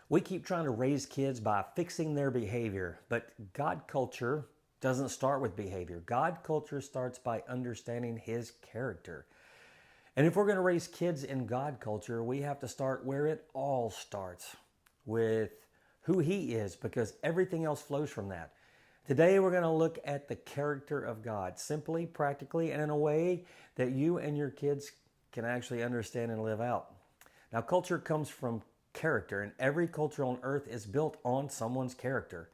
We keep trying to raise kids by fixing their behavior, but God culture doesn't start with behavior. God culture starts by understanding His character. And if we're going to raise kids in God culture, we have to start where it all starts, with who He is, because everything else flows from that. Today we're going to look at the character of God, simply, practically, and in a way that you and your kids can actually understand and live out. Now, culture comes from character, and every culture on earth is built on someone's character.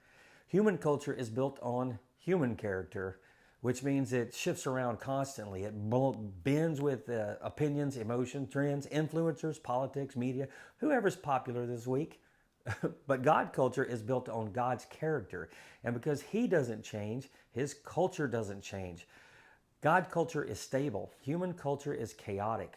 Human culture is built on human character, which means it shifts around constantly. It bends with opinions, emotions, trends, influencers, politics, media, whoever's popular this week. But God culture is built on God's character. And because He doesn't change, His culture doesn't change. God culture is stable. Human culture is chaotic.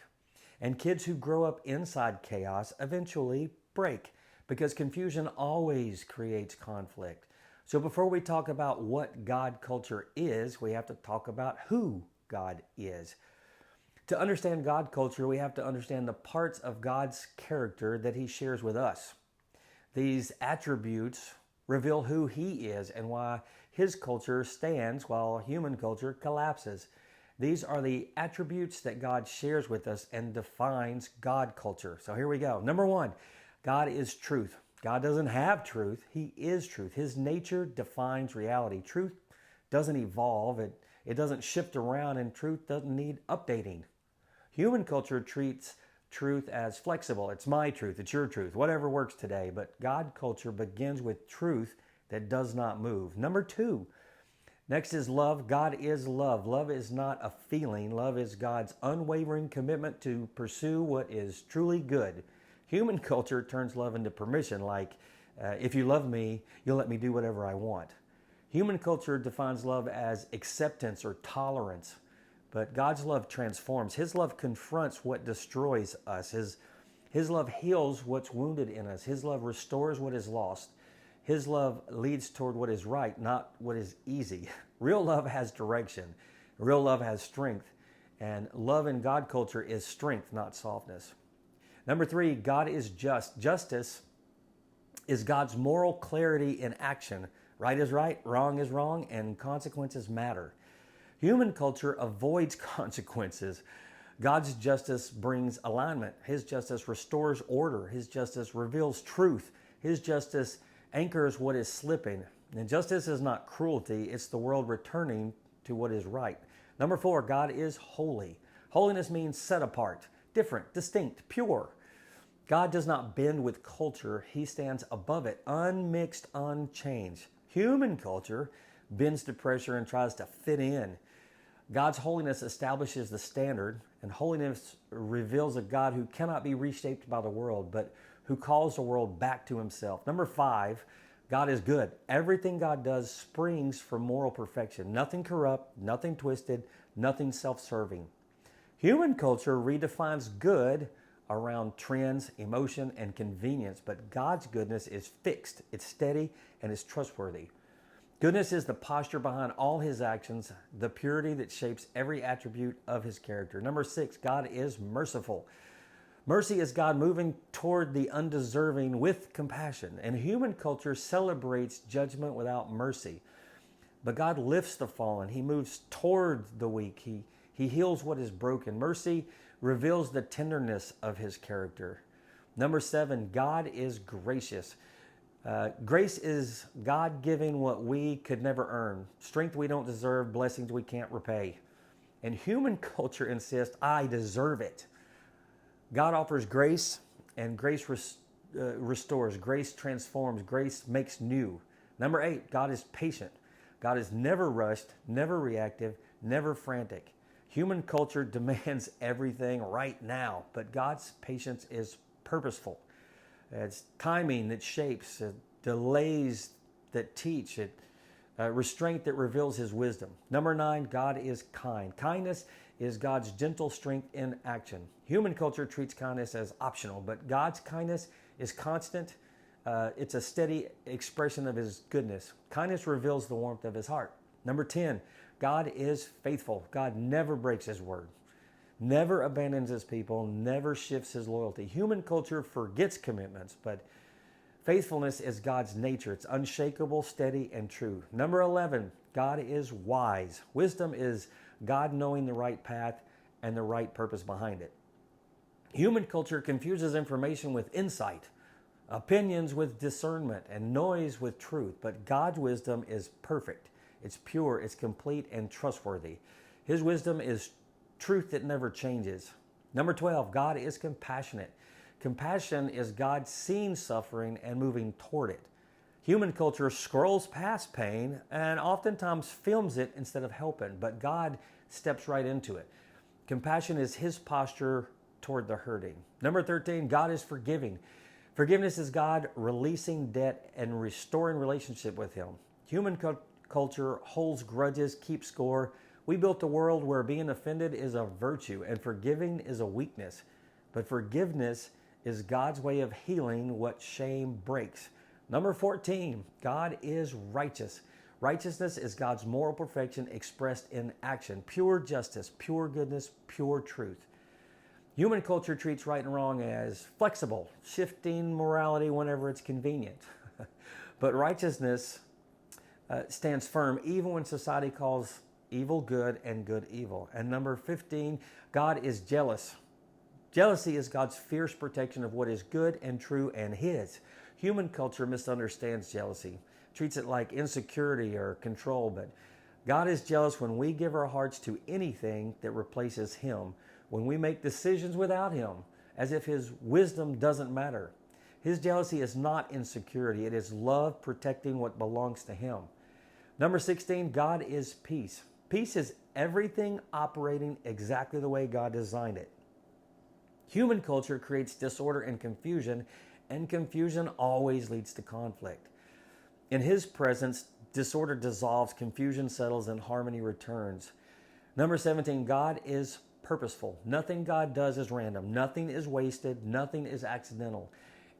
And kids who grow up inside chaos eventually break, because confusion always creates conflict. So before we talk about what God culture is, we have to talk about who God is. To understand God culture, we have to understand the parts of God's character that He shares with us. These attributes reveal who He is and why His culture stands while human culture collapses. These are the attributes that God shares with us and defines God culture. So here we go. Number one, God is truth. God doesn't have truth. He is truth. His nature defines reality. Truth doesn't evolve. It doesn't shift around, and truth doesn't need updating. Human culture treats truth as flexible. It's my truth. It's your truth. Whatever works today. But God culture begins with truth that does not move. Number two, next is love. God is love. Love is not a feeling. Love is God's unwavering commitment to pursue what is truly good. Human culture turns love into permission, like, if you love me, you'll let me do whatever I want. Human culture defines love as acceptance or tolerance, but God's love transforms. His love confronts what destroys us. His love heals what's wounded in us. His love restores what is lost. His love leads toward what is right, not what is easy. Real love has direction. Real love has strength. And love in God culture is strength, not softness. Number three, God is just. Justice is God's moral clarity in action. Right is right, wrong is wrong, and consequences matter. Human culture avoids consequences. God's justice brings alignment. His justice restores order. His justice reveals truth. His justice anchors what is slipping. And justice is not cruelty, it's the world returning to what is right. Number four, God is holy. Holiness means set apart, different, distinct, pure. God does not bend with culture. He stands above it, unmixed, unchanged. Human culture bends to pressure and tries to fit in. God's holiness establishes the standard, and holiness reveals a God who cannot be reshaped by the world, but who calls the world back to Himself. Number five, God is good. Everything God does springs from moral perfection. Nothing corrupt, nothing twisted, nothing self-serving. Human culture redefines good around trends, emotion, and convenience, but God's goodness is fixed, it's steady, and it's trustworthy. Goodness is the posture behind all His actions, the purity that shapes every attribute of His character. Number six, God is merciful. Mercy is God moving toward the undeserving with compassion, and human culture celebrates judgment without mercy. But God lifts the fallen. He moves toward the weak. He heals what is broken. Mercy reveals the tenderness of His character. Number seven, God is gracious. Grace is God giving what we could never earn, strength we don't deserve, blessings we can't repay. And human culture insists, I deserve it. God offers grace, and grace restores. Grace transforms. Grace makes new. Number eight, God is patient. God is never rushed, never reactive, never frantic. Human culture demands everything right now, but God's patience is purposeful. It's timing that shapes, delays that teach, restraint that reveals His wisdom. Number nine, God is kind. Kindness is God's gentle strength in action. Human culture treats kindness as optional, but God's kindness is constant. It's a steady expression of His goodness. Kindness reveals the warmth of His heart. Number 10, God is faithful. God never breaks His word, never abandons His people, never shifts His loyalty. Human culture forgets commitments, but Faithfulness is God's nature. It's unshakable, steady, and true. Number 11, God is wise. Wisdom is God knowing the right path and the right purpose behind it. Human culture confuses information with insight, opinions with discernment, and noise with truth. But God's wisdom is perfect. It's pure, it's complete, and trustworthy. His wisdom is truth that never changes. Number 12, God is compassionate. Compassion is God seeing suffering and moving toward it. Human culture scrolls past pain and oftentimes films it instead of helping, but God steps right into it. Compassion is His posture toward the hurting. Number 13, God is forgiving. Forgiveness is God releasing debt and restoring relationship with Him. Human culture holds grudges, keeps score. We built a world where being offended is a virtue and forgiving is a weakness. But forgiveness is God's way of healing what shame breaks. Number 14, God is righteous. Righteousness is God's moral perfection expressed in action. Pure justice, pure goodness, pure truth. Human culture treats right and wrong as flexible, shifting morality whenever it's convenient. But righteousness stands firm even when society calls evil good and good evil. And number 15, God is jealous. Jealousy is God's fierce protection of what is good and true and His. Human culture misunderstands jealousy, treats it like insecurity or control, but God is jealous when we give our hearts to anything that replaces Him, when we make decisions without Him, as if His wisdom doesn't matter. His jealousy is not insecurity, it is love protecting what belongs to Him. Number 16, God is peace. Peace is everything operating exactly the way God designed it. Human culture creates disorder and confusion always leads to conflict. In His presence, disorder dissolves, confusion settles, and harmony returns. Number 17, God is purposeful. Nothing God does is random. Nothing is wasted. Nothing is accidental.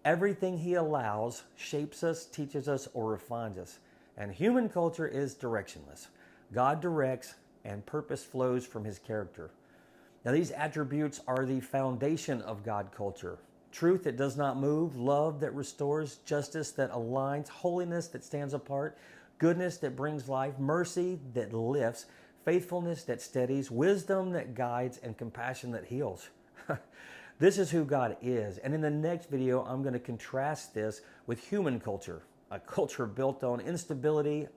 Everything He allows shapes us, teaches us, or refines us. And human culture is directionless. God directs, and purpose flows from His character. Now, these attributes are the foundation of God culture. Truth that does not move, love that restores, justice that aligns, holiness that stands apart, goodness that brings life, mercy that lifts, faithfulness that steadies, wisdom that guides, and compassion that heals. This is who God is. And in the next video, I'm going to contrast this with human culture, a culture built on instability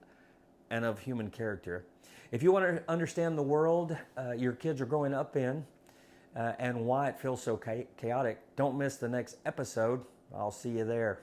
and of human character. If you want to understand the world your kids are growing up in and why it feels so chaotic, don't miss the next episode. I'll see you there.